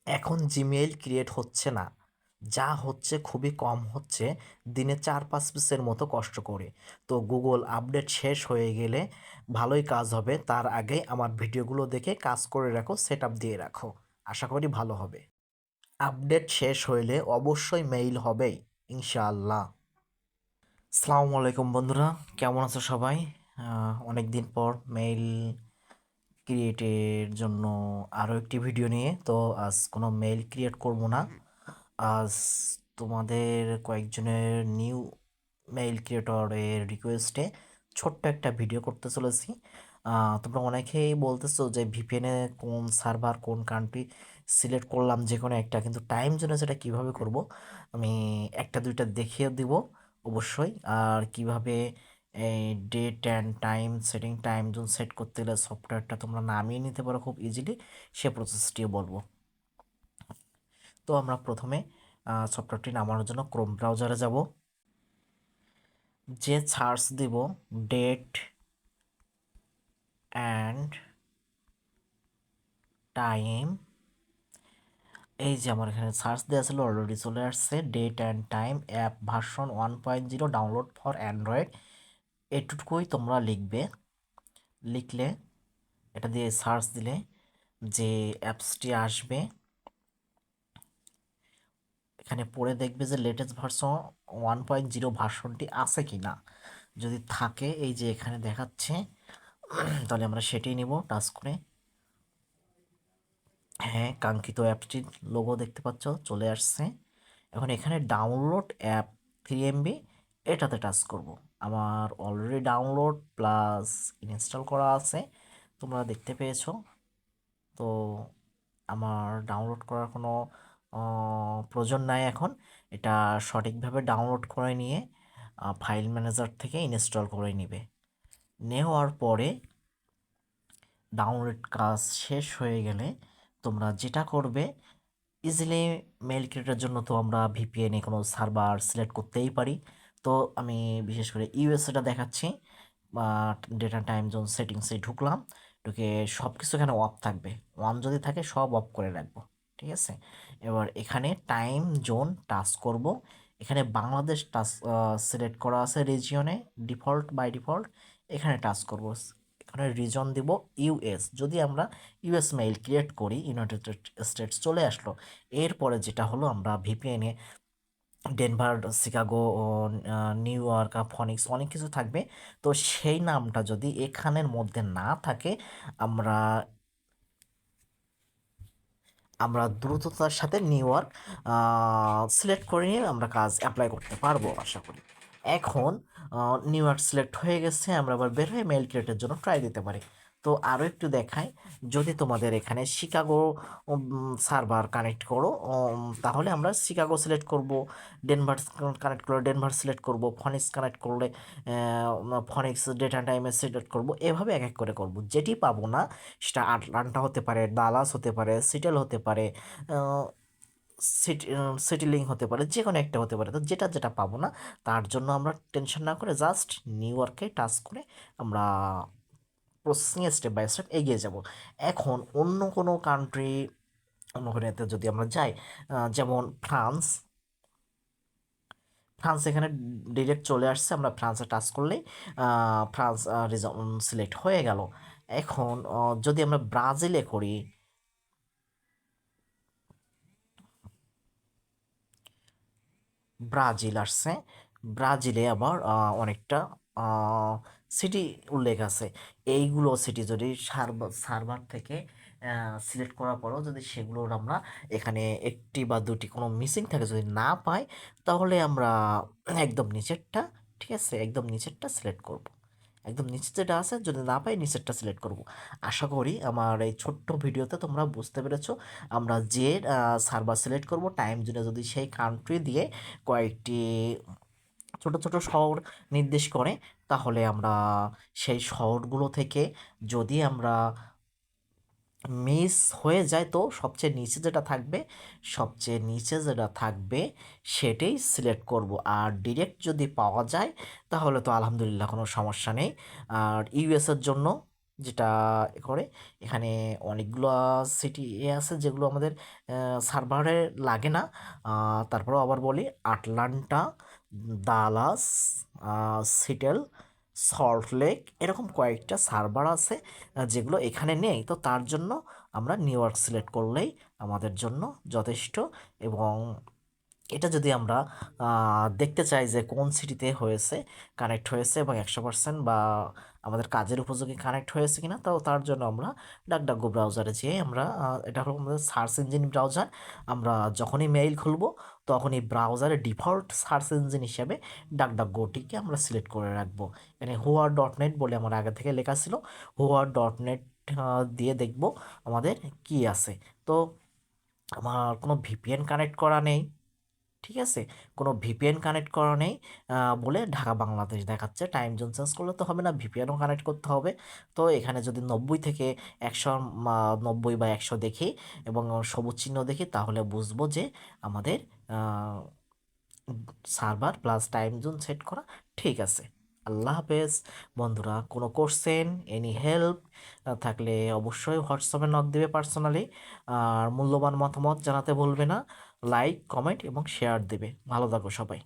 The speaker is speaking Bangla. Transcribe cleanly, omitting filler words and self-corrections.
এখন জিমেইল ক্রিয়েট হচ্ছে না, যা হচ্ছে খুবই কম হচ্ছে, দিনে 4-5 পিসের মতো কষ্ট করে। তো গুগল আপডেট শেষ হয়ে গেলে ভালোই কাজ হবে, তার আগে আমার ভিডিওগুলো দেখে কাজ করে রাখো, সেট আপ দিয়ে রাখো, আশা করি ভালো হবে। আপডেট শেষ হইলে অবশ্যই মেইল হবেই, ইনশাআল্লাহ। আসসালামু আলাইকুম বন্ধুরা, কেমন আছো সবাই? অনেক দিন পর মেইল ক্রিয়েটের জন্য আরও একটি ভিডিও নিয়ে। তো আজ কোনো মেইল ক্রিয়েট করব না, আজ তোমাদের কয়েকজনের নিউ মেইল ক্রিয়েটরের রিকোয়েস্টে ছোট্ট একটা ভিডিও করতে চলেছি। তোমরা অনেকেই বলতেছো যে ভিপিএনে কোন সার্ভার কোন কান্ট্রি সিলেক্ট করলাম, যে কোনো একটা, কিন্তু টাইম জোনে সেটা কিভাবে করব আমি একটা দুইটা দেখিয়ে দিব অবশ্যই। আর কিভাবে এই date and time setting, time zone set করতে গেলে সফটওয়্যারটা তোমরা নামিয়ে নিতে পারো খুব ইজিলি, সে প্রসেসটিও বলবো। তো আমরা প্রথমে সফটওয়্যারটি নামানোর জন্য ক্রোম ব্রাউজারে যাব, যে সার্চ দিব ডেট অ্যান্ড টাইম। এই যে আমার এখানে সার্চ দেওয়া ছিল, অলরেডি চলে আসছে date and time app version 1.0 download for Android. এটুকুই তোমরা লিখবে, লিখলে এটা দিয়ে সার্চ দিলে যে অ্যাপসটি আসবে, এখানে পড়ে দেখবে যে লেটেস্ট ভার্সন 1.0 ভার্সনটি আছে কি না। যদি থাকে, এই যে এখানে দেখাচ্ছে, তাহলে আমরা সেটাই নেব টাচ করে। হ্যাঁ, কাঙ্ক্ষিত অ্যাপটির লোগো দেখতে পাচ্ছ, চলে আসছে। এখন এখানে ডাউনলোড অ্যাপ 3 MB, এটাতে টাচ করব। আমার অলরেডি ডাউনলোড প্লাস ইনস্টল করা আছে, তোমরা দেখতে পেয়েছো। তো আমার ডাউনলোড করার কোনো প্রয়োজন নাই এখন, এটা সঠিকভাবে ডাউনলোড করে নিয়ে ফাইল ম্যানেজার থেকে ইনস্টল করে নিবে। নেওয়ার পরে ডাউনলোড কাজ শেষ হয়ে গেলে তোমরা যেটা করবে, ইজিলি মেল ক্রিয়েটের জন্য তো আমরা ভিপিএনে কোনো সার্ভার সিলেক্ট করতেই পারি। তো আমি বিশেষ করে ইউএসএটা দেখাচ্ছি, ডেটা টাইম জোন সেটিংসে ঢুকলাম, ঢুকে সব কিছু এখানে অফ থাকবে, অন যদি থাকে সব অফ করে রাখবো, ঠিক আছে। এবার এখানে টাইম জোন টাচ করব, এখানে বাংলাদেশ টাচ সিলেক্ট করা আছে রিজিয়নে, ডিফল্ট বাই ডিফল্ট, এখানে টাচ করব। এখানে রিজন দিব ইউএস, যদি আমরা ইউএস মেইল ক্রিয়েট করি ইউনাইটেড স্টেটস চলে আসলো। এরপরে যেটা হলো, আমরা ভিপিএনে Denver, Chicago, New York, Phoenix অনেক কিছু থাকবে। তো সেই নামটা যদি এখানের মধ্যে না থাকে, আমরা আমরা দ্রুততার সাথে নিউ ইয়র্ক সিলেক্ট করে নিয়ে আমরা কাজ অ্যাপ্লাই করতে পারবো আশা করি। এখন নিউ ইয়র্ক সিলেক্ট হয়ে গেছে, আমরা আবার বের হয়ে মেল ক্রিয়েটের জন্য ট্রাই দিতে পারি। তো আরও একটু দেখাই, যদি তোমাদের এখানে শিকাগো সার্ভার কানেক্ট করো, তাহলে আমরা শিকাগো সিলেক্ট করব, ডেনভার কানেক্ট করলে ডেনভার সিলেক্ট করব, ফনিক্স কানেক্ট করলে ফনিক্স ডেটা টাইমে সিলেক্ট করব, এভাবে এক এক করে করব। যেটি পাবো না সেটা আটলান্টা হতে পারে, ডালাস হতে পারে, সিটেল হতে পারে, সিটি সিটি লিং হতে পারে, যে কোনো একটা হতে পারে। তো যেটা যেটা পাবো না, তার জন্য আমরা টেনশন না করে জাস্ট নিউ ইয়র্কে টাচ করে আমরা প্রসেসিংয়ে স্টেপ বাই স্টেপ এগিয়ে যাব। এখন অন্য কোনো কান্ট্রি, অন্য কোনো এতে যদি আমরা যাই, যেমন ফ্রান্স, ফ্রান্স এখানে ডিরেক্ট চলে আসছে, আমরা ফ্রান্সে টাচ করলেই ফ্রান্স রিজন সিলেক্ট হয়ে গেল। এখন যদি আমরা ব্রাজিলে করি, ব্রাজিল আসছে, ব্রাজিলে আবার অনেকটা সিটি উল্লেখ আছে। এইগুলো সিটি যদি সার্ভার থেকে সিলেক্ট করার পরেও যদি সেগুলোর আমরা এখানে একটি বা দুটি কোনো মিসিং থাকে যদি না পাই, তাহলে আমরা একদম নিচেরটা, ঠিক আছে, একদম নিচেরটা সিলেক্ট করব। একদম নিচে যেটা আছে যদি না পাই নিচেরটা সিলেক্ট করব। আশা করি আমার এই ছোট্ট ভিডিওতে তোমরা বুঝতে পেরেছো। আমরা যে সার্ভার সিলেক্ট করব, টাইম জোনে যদি সেই কান্ট্রি দিয়ে কয়েকটি ছোট ছোট শহর নির্দেশ করে, তাহলে আমরা সেই শহরগুলো থেকে যদি আমরা মিস হয়ে যায়, তো সবচেয়ে নিচে যেটা থাকবে, সবচেয়ে নিচে যেটা থাকবে সেটাই সিলেক্ট করব। আর ডিরেক্ট যদি পাওয়া যায় তাহলে তো আলহামদুলিল্লাহ, কোনো সমস্যা নেই। আর ইউএসের জন্য যেটা করে এখানে অনেকগুলো সিটি আছে যেগুলো আমাদের সার্ভারে লাগে না। তারপরেও আবার বলি, আটলান্টা, দালাস, সিটেল, সল্ট লেক, এরকম কয়েকটা সার্ভার আছে যেগুলো এখানে নেই। তো তার জন্য আমরা নিউ ইয়র্ক সিলেক্ট করলেই আমাদের জন্য যথেষ্ট। এবং এটা যদি আমরা দেখতে চাই যে কোন সিটিতে হয়েছে, কানেক্ট হয়েছে এবং 100% বা আমাদের কাজের উপযোগী কানেক্ট হয়েছে কিনা, তো তার জন্য আমরা ডাকডাকগো ব্রাউজারে যেয়ে আমরা এটা হলো আমাদের সার্চ ইঞ্জিন ব্রাউজার। আমরা যখনই মেইল খুলবো তখনই ব্রাউজারে ডিফল্ট সার্চ ইঞ্জিন হিসেবে ডাকডাকগোটিকে আমরা সিলেক্ট করে রাখবো। এখানে হোয়ার ডট নেট বলে আমার আগে থেকে লেখা ছিল, হোয়ার ডট নেট দিয়ে দেখবো আমাদের কি আছে। তো আমার কোনো ভিপিএন কানেক্ট করা নেই, ঠিক আছে, কোনো ভিপিএন কানেক্ট করা নেই বলে ঢাকা বাংলাদেশ দেখাচ্ছে। টাইম জোন চেঞ্জ করলে তো হবে না, ভিপিএনও কানেক্ট করতে হবে। তো এখানে যদি 90 থেকে 100, 90 বা 100 দেখি এবং সবুজ চিহ্ন দেখি, তাহলে বুঝবো যে আমাদের server plus time zone set করা ঠিক আছে। আল্লাহ হাফেজ বন্ধুরা। কোনো কোশ্চেন, এনি হেল্প থাকলে অবশ্যই হোয়াটসঅ্যাপে নক দেবে পার্সোনালি। আর মূল্যবান মতামত জানাতে ভুলবে না। লাইক, কমেন্ট এবং শেয়ার দেবে। ভালো থাকো সবাই।